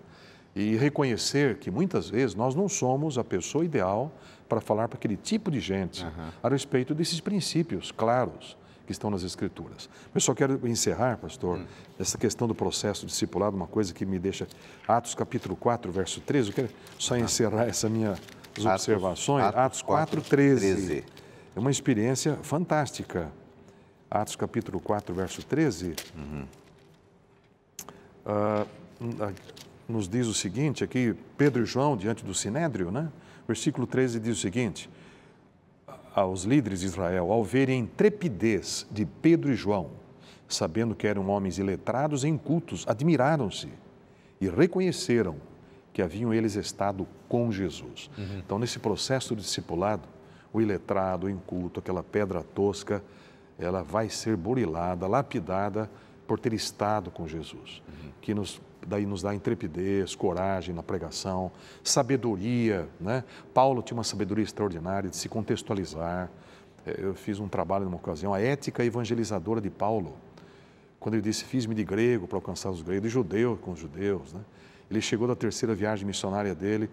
e reconhecer que muitas vezes nós não somos a pessoa ideal para falar para aquele tipo de gente a respeito desses princípios claros que estão nas Escrituras. Eu só quero encerrar, pastor, essa questão do processo discipulado, uma coisa que me deixa... Atos capítulo 4, verso 13, eu quero só encerrar essa minha observações. Atos 4, 13. É uma experiência fantástica. Atos capítulo 4, verso 13, nos diz o seguinte, aqui, Pedro e João, diante do Sinédrio, né? Versículo 13 diz o seguinte: aos líderes de Israel, ao verem a intrepidez de Pedro e João, sabendo que eram homens iletrados e incultos, admiraram-se e reconheceram que haviam eles estado com Jesus. Então, nesse processo de discipulado, o iletrado, o inculto, aquela pedra tosca, ela vai ser burilada, lapidada por ter estado com Jesus, que daí nos dá intrepidez, coragem na pregação, sabedoria, né? Paulo tinha uma sabedoria extraordinária de se contextualizar. Eu fiz um trabalho numa ocasião, a ética evangelizadora de Paulo, quando ele disse, fiz-me de grego para alcançar os gregos, de judeu com os judeus, né? Ele chegou da terceira viagem missionária dele,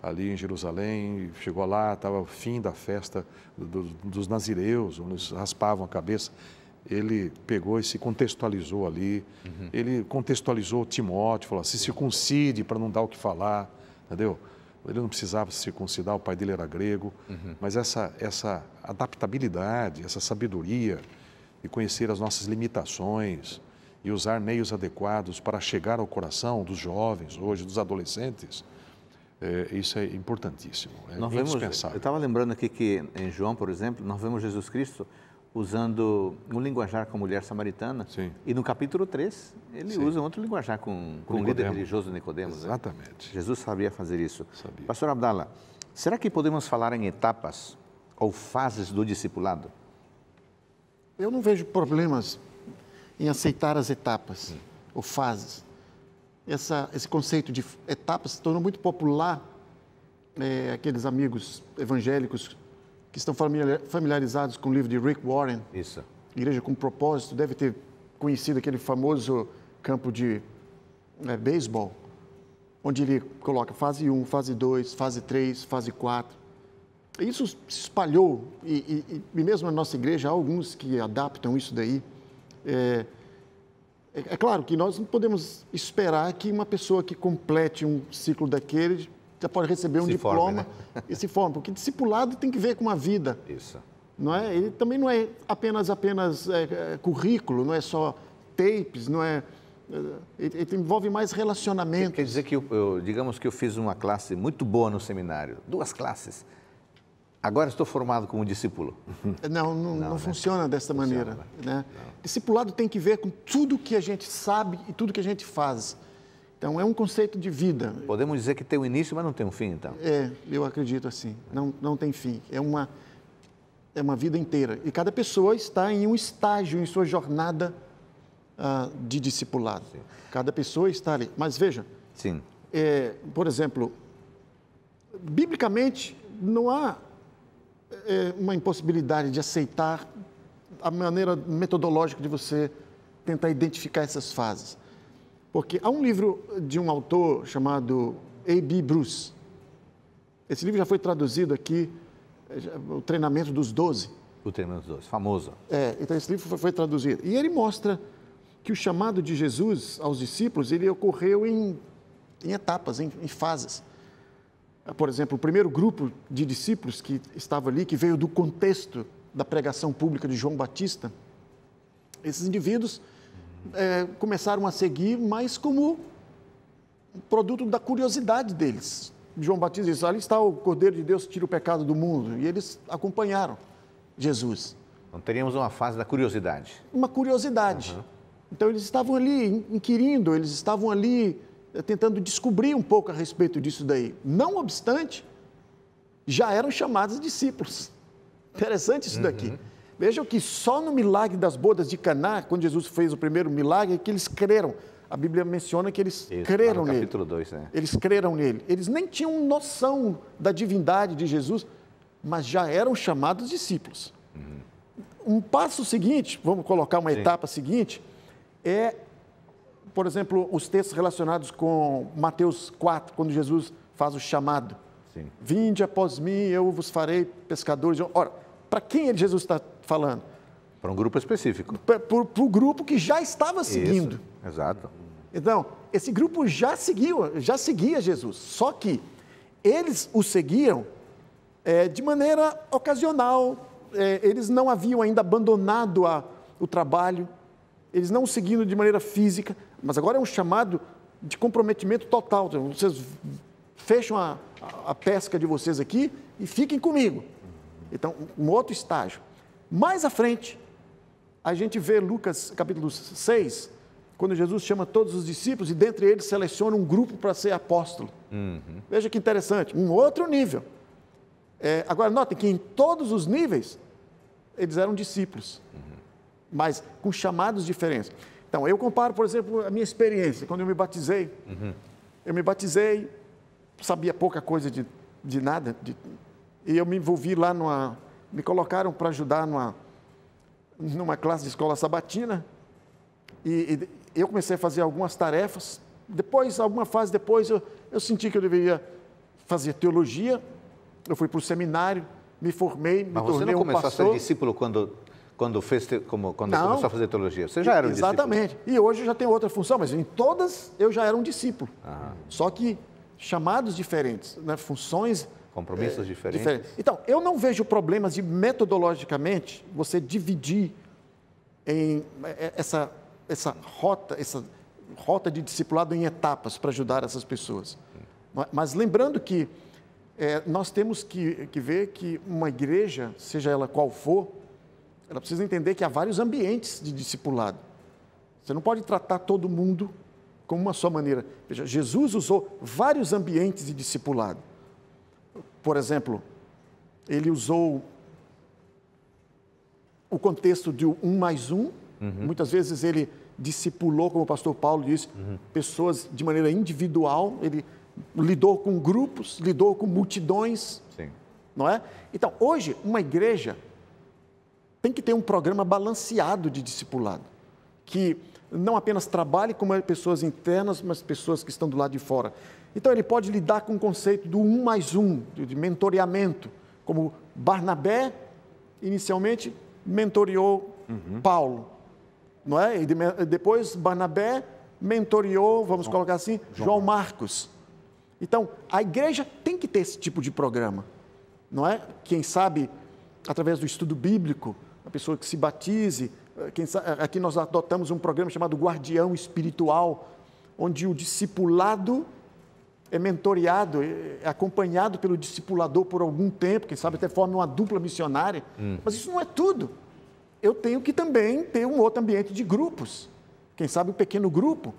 ali em Jerusalém, chegou lá, estava o fim da festa dos nazireus, onde eles raspavam a cabeça. Ele pegou e se contextualizou ali, ele contextualizou Timóteo, falou, se circuncide para não dar o que falar, entendeu? Ele não precisava se circuncidar, o pai dele era grego, mas essa adaptabilidade, essa sabedoria de conhecer as nossas limitações e usar meios adequados para chegar ao coração dos jovens hoje, dos adolescentes, isso é importantíssimo, indispensável. Eu estava lembrando aqui que em João, por exemplo, nós vemos Jesus Cristo usando um linguajar com a mulher samaritana. Sim. E no capítulo 3, ele usa outro linguajar com o líder religioso Nicodemos. Exatamente. Né? Jesus sabia fazer isso. Sabia. Pastor Abdala, será que podemos falar em etapas ou fases do discipulado? Eu não vejo problemas em aceitar as etapas ou fases. Esse conceito de etapas se tornou muito popular. Aqueles amigos evangélicos que estão familiarizados com o livro de Rick Warren, Isso. Igreja com Propósito, deve ter conhecido aquele famoso campo de beisebol, onde ele coloca fase 1, fase 2, fase 3, fase 4. Isso se espalhou, e mesmo na nossa igreja há alguns que adaptam isso daí. É claro que nós não podemos esperar que uma pessoa que complete um ciclo daquele já pode receber um diploma e se forma, porque discipulado tem que ver com a vida. Isso. Não é? Ele também não é apenas currículo, não é só tapes, não é. Ele envolve mais relacionamento. Quer dizer que, digamos que eu fiz uma classe muito boa no seminário, 2 classes. Agora estou formado como discípulo. Não funciona dessa maneira. Né? Discipulado tem que ver com tudo que a gente sabe e tudo que a gente faz. Então, é um conceito de vida. Podemos dizer que tem um início, mas não tem um fim, então? Eu acredito assim. Não tem fim. É uma vida inteira. E cada pessoa está em um estágio em sua jornada de discipulado. Sim. Cada pessoa está ali. Mas veja, Sim. Por exemplo, biblicamente, não há uma impossibilidade de aceitar a maneira metodológica de você tentar identificar essas fases. Porque há um livro de um autor chamado A.B. Bruce. Esse livro já foi traduzido aqui, O Treinamento dos 12. O Treinamento dos 12, famoso. Então esse livro foi traduzido. E ele mostra que o chamado de Jesus aos discípulos, ele ocorreu em etapas, em fases. Por exemplo, o primeiro grupo de discípulos que estava ali, que veio do contexto da pregação pública de João Batista, esses indivíduos começaram a seguir, mas como produto da curiosidade deles. João Batista disse, ali está o Cordeiro de Deus que tira o pecado do mundo. E eles acompanharam Jesus. Então, teríamos uma fase da curiosidade. Uma curiosidade. Então, eles estavam ali inquirindo, eles estavam ali tentando descobrir um pouco a respeito disso daí. Não obstante, já eram chamados discípulos. Interessante isso daqui. Vejam que só no milagre das bodas de Caná, quando Jesus fez o primeiro milagre, é que eles creram. A Bíblia menciona que eles creram nele. Capítulo 2, né? Eles creram nele. Eles nem tinham noção da divindade de Jesus, mas já eram chamados discípulos. Um passo seguinte, vamos colocar uma etapa seguinte, por exemplo, os textos relacionados com Mateus 4, quando Jesus faz o chamado. Sim. Vinde após mim, eu vos farei pescadores. Ora, para quem Jesus está falando? Para um grupo específico. Para o grupo que já estava seguindo. Isso, exato. Então, esse grupo já seguia Jesus, só que eles o seguiam de maneira ocasional, eles não haviam ainda abandonado o trabalho, eles não o seguindo de maneira física, mas agora é um chamado de comprometimento total. Então, vocês fecham a pesca de vocês aqui e fiquem comigo. Então, um outro estágio. Mais à frente, a gente vê Lucas capítulo 6, quando Jesus chama todos os discípulos e dentre eles seleciona um grupo para ser apóstolo. Veja que interessante, um outro nível. Agora, notem que em todos os níveis, eles eram discípulos, mas com chamados diferentes. Então, eu comparo, por exemplo, a minha experiência, quando eu me batizei. Eu me batizei, sabia pouca coisa de nada, e eu me envolvi lá me colocaram para ajudar numa classe de escola sabatina, e eu comecei a fazer algumas tarefas. Depois, alguma fase depois, eu senti que eu deveria fazer teologia. Eu fui para o seminário, me formei, me tornei um pastor. Mas você não começou a ser discípulo quando começou a fazer teologia? Você já era um discípulo? Exatamente. E hoje eu já tenho outra função, mas em todas eu já era um discípulo. Só que chamados diferentes, né? Funções... Compromissos diferentes. Então, eu não vejo problemas de, metodologicamente, você dividir em essa rota de discipulado em etapas para ajudar essas pessoas. Mas lembrando que nós temos que ver que uma igreja, seja ela qual for, ela precisa entender que há vários ambientes de discipulado. Você não pode tratar todo mundo com uma só maneira. Veja, Jesus usou vários ambientes de discipulado. Por exemplo, ele usou o contexto de 1+1. Muitas vezes ele discipulou, como o pastor Paulo disse, pessoas de maneira individual. Ele lidou com grupos, lidou com multidões. Sim. Não é? Então, hoje, uma igreja tem que ter um programa balanceado de discipulado, que não apenas trabalhe com pessoas internas, mas pessoas que estão do lado de fora. Então, ele pode lidar com o conceito do 1+1, de mentoreamento, como Barnabé, inicialmente, mentoreou Paulo, não é? E depois, Barnabé mentoreou, vamos colocar assim, João Marcos. Então, a igreja tem que ter esse tipo de programa, não é? Quem sabe, através do estudo bíblico, a pessoa que se batize, aqui nós adotamos um programa chamado Guardião Espiritual, onde o discipulado é mentoreado, é acompanhado pelo discipulador por algum tempo, quem sabe até forma uma dupla missionária. Mas isso não é tudo. Eu tenho que também ter um outro ambiente de grupos. Quem sabe um pequeno grupo,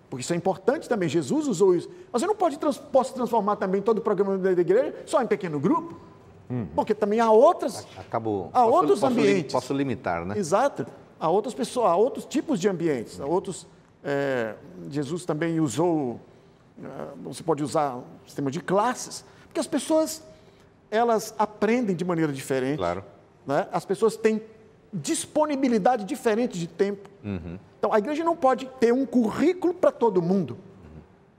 porque isso é importante também. Jesus usou isso. Mas eu não posso transformar também todo o programa da igreja só em pequeno grupo, porque também há outros ambientes. Posso limitar, né? Exato. Há outras pessoas, há outros tipos de ambientes. Há outros. Jesus também usou. Você pode usar um sistema de classes, porque as pessoas elas aprendem de maneira diferente. Claro. Né? As pessoas têm disponibilidade diferente de tempo. Então, a igreja não pode ter um currículo para todo mundo.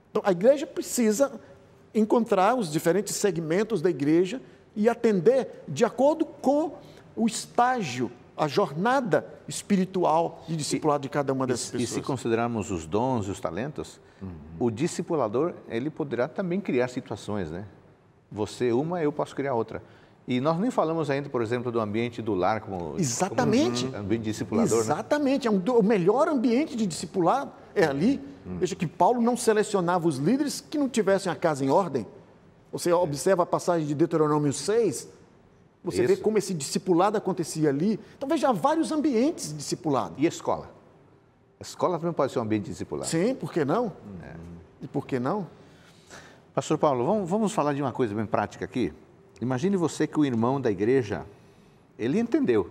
Então, a igreja precisa encontrar os diferentes segmentos da igreja e atender de acordo com o estágio, a jornada espiritual de discipulado de cada uma dessas pessoas. E se considerarmos os dons e os talentos, o discipulador, ele poderá também criar situações, né? Você uma, eu posso criar outra. E nós nem falamos ainda, por exemplo, do ambiente do lar como ambiente discipulador. Exatamente, né? O melhor ambiente de discipulado é ali. Veja que Paulo não selecionava os líderes que não tivessem a casa em ordem. Você observa a passagem de Deuteronômio 6, você vê como esse discipulado acontecia ali. Então, veja, há vários ambientes de discipulado. E a escola? A escola também pode ser um ambiente de discipulado. Sim, por que não? E por que não? Pastor Paulo, vamos falar de uma coisa bem prática aqui. Imagine você que o irmão da igreja, ele entendeu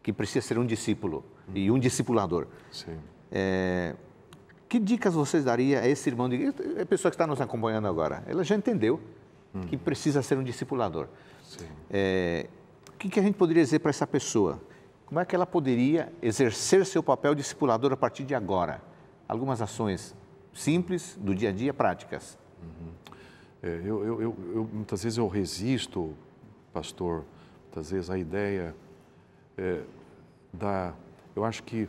que precisa ser um discípulo e um discipulador. Sim. Que dicas vocês daria a esse irmão, a pessoa que está nos acompanhando agora? Ela já entendeu que precisa ser um discipulador. Sim. O que a gente poderia dizer para essa pessoa? Como é que ela poderia exercer seu papel discipulador a partir de agora? Algumas ações simples, do dia a dia, práticas. Muitas vezes eu resisto, pastor, muitas vezes a ideia Eu acho que,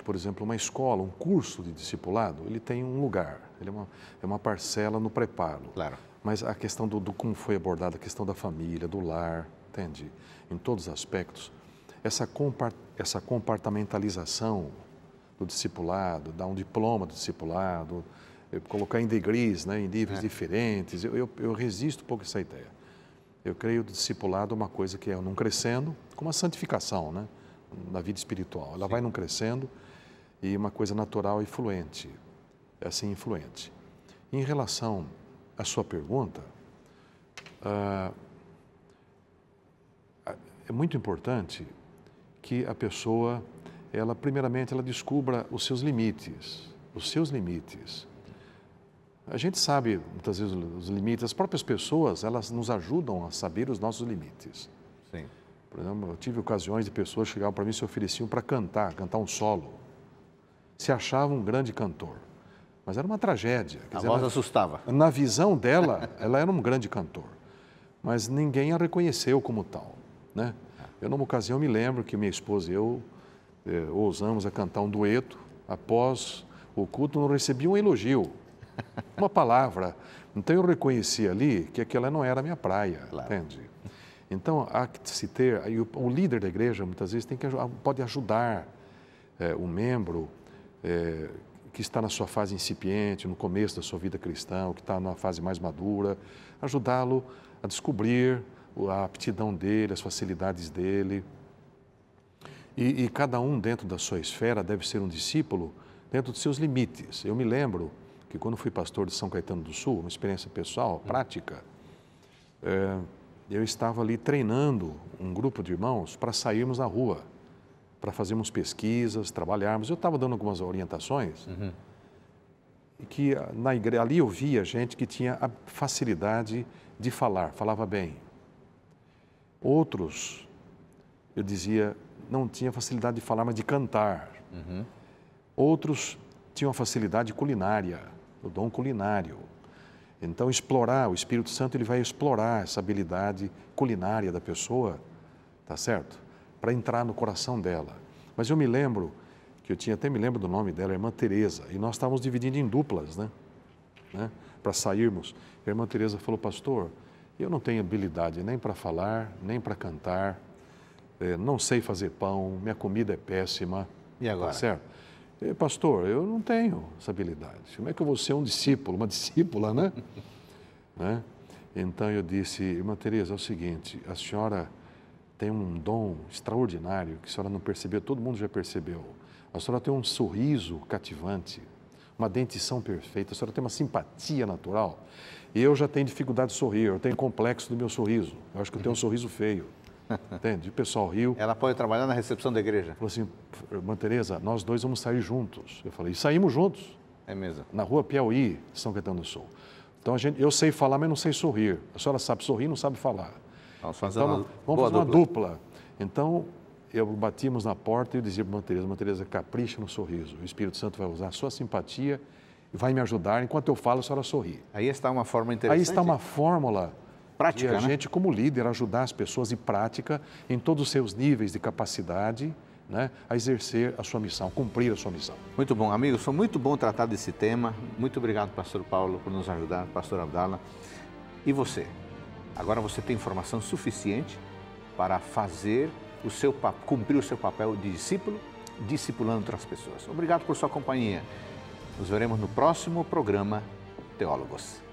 por exemplo, uma escola, um curso de discipulado, ele tem um lugar, ele é uma parcela no preparo. Claro. Mas a questão do como foi abordada, a questão da família, do lar, entende? Em todos os aspectos, essa compartamentalização do discipulado, dar um diploma do discipulado, colocar em degrees, né, em níveis diferentes, eu resisto um pouco a essa ideia. Eu creio que o discipulado é uma coisa que é não crescendo, como a santificação, né, na vida espiritual. Ela vai não crescendo e uma coisa natural e fluente, assim, influente. Em relação à sua pergunta, é muito importante que a pessoa, primeiramente, ela descubra os seus limites, A gente sabe, muitas vezes, os limites. As próprias pessoas, elas nos ajudam a saber os nossos limites. Sim. Por exemplo, eu tive ocasiões de pessoas que chegavam para mim e se ofereciam para cantar um solo. Se achavam um grande cantor. Mas era uma tragédia. A voz assustava. Na visão dela, ela era um grande cantor. Mas ninguém a reconheceu como tal, né? Eu, numa ocasião, me lembro que minha esposa e eu ousamos a cantar um dueto. Após o culto, não recebi um elogio. Uma palavra. Então eu reconheci ali que aquela não era a minha praia, claro. Entende? Então há que se ter, o líder da igreja muitas vezes pode ajudar o membro que está na sua fase incipiente, no começo da sua vida cristã, ou que está na fase mais madura, ajudá-lo a descobrir a aptidão dele, as facilidades dele. E cada um dentro da sua esfera deve ser um discípulo dentro dos seus limites. Eu me lembro que quando fui pastor de São Caetano do Sul, uma experiência pessoal, prática, eu estava ali treinando um grupo de irmãos para sairmos na rua, para fazermos pesquisas, trabalharmos. Eu estava dando algumas orientações e que na igreja, ali eu via gente que tinha a facilidade de falar, falava bem. Outros, eu dizia, não tinha facilidade de falar, mas de cantar. Outros tinham a facilidade culinária, o dom culinário. Então, o Espírito Santo ele vai explorar essa habilidade culinária da pessoa, tá certo? Para entrar no coração dela. Mas eu me lembro, até me lembro do nome dela, a irmã Teresa, e nós estávamos dividindo em duplas, né? Para sairmos. A irmã Teresa falou, pastor, eu não tenho habilidade nem para falar, nem para cantar, não sei fazer pão, minha comida é péssima. E agora? Tá certo? Pastor, eu não tenho essa habilidade. Como é que eu vou ser um discípulo, uma discípula, né? Então eu disse, irmã Teresa, é o seguinte, a senhora tem um dom extraordinário que a senhora não percebeu, todo mundo já percebeu. A senhora tem um sorriso cativante, uma dentição perfeita, a senhora tem uma simpatia natural. E eu já tenho dificuldade de sorrir, eu tenho complexo do meu sorriso. Eu acho que eu tenho um sorriso feio. Entende? O pessoal riu. Ela pode trabalhar na recepção da igreja? Falou assim, irmã Teresa, nós dois vamos sair juntos. Eu falei, e saímos juntos. É mesmo? Na rua Piauí, São Caetano do Sul. Então, eu sei falar, mas não sei sorrir. A senhora sabe sorrir, não sabe falar. Vamos fazer uma dupla. Então, batíamos na porta e eu dizia para irmã Teresa, capricha no sorriso. O Espírito Santo vai usar a sua simpatia e vai me ajudar. Enquanto eu falo, a senhora sorri. Aí está uma forma interessante. Aí está uma fórmula prática, e a gente, como líder, ajudar as pessoas em prática, em todos os seus níveis de capacidade, né, a exercer a sua missão, cumprir a sua missão. Muito bom, amigos. Foi muito bom tratar desse tema. Muito obrigado, pastor Paulo, por nos ajudar, pastor Abdala. E você? Agora você tem informação suficiente para cumprir o seu papel de discípulo, discipulando outras pessoas. Obrigado por sua companhia. Nos veremos no próximo programa Teólogos.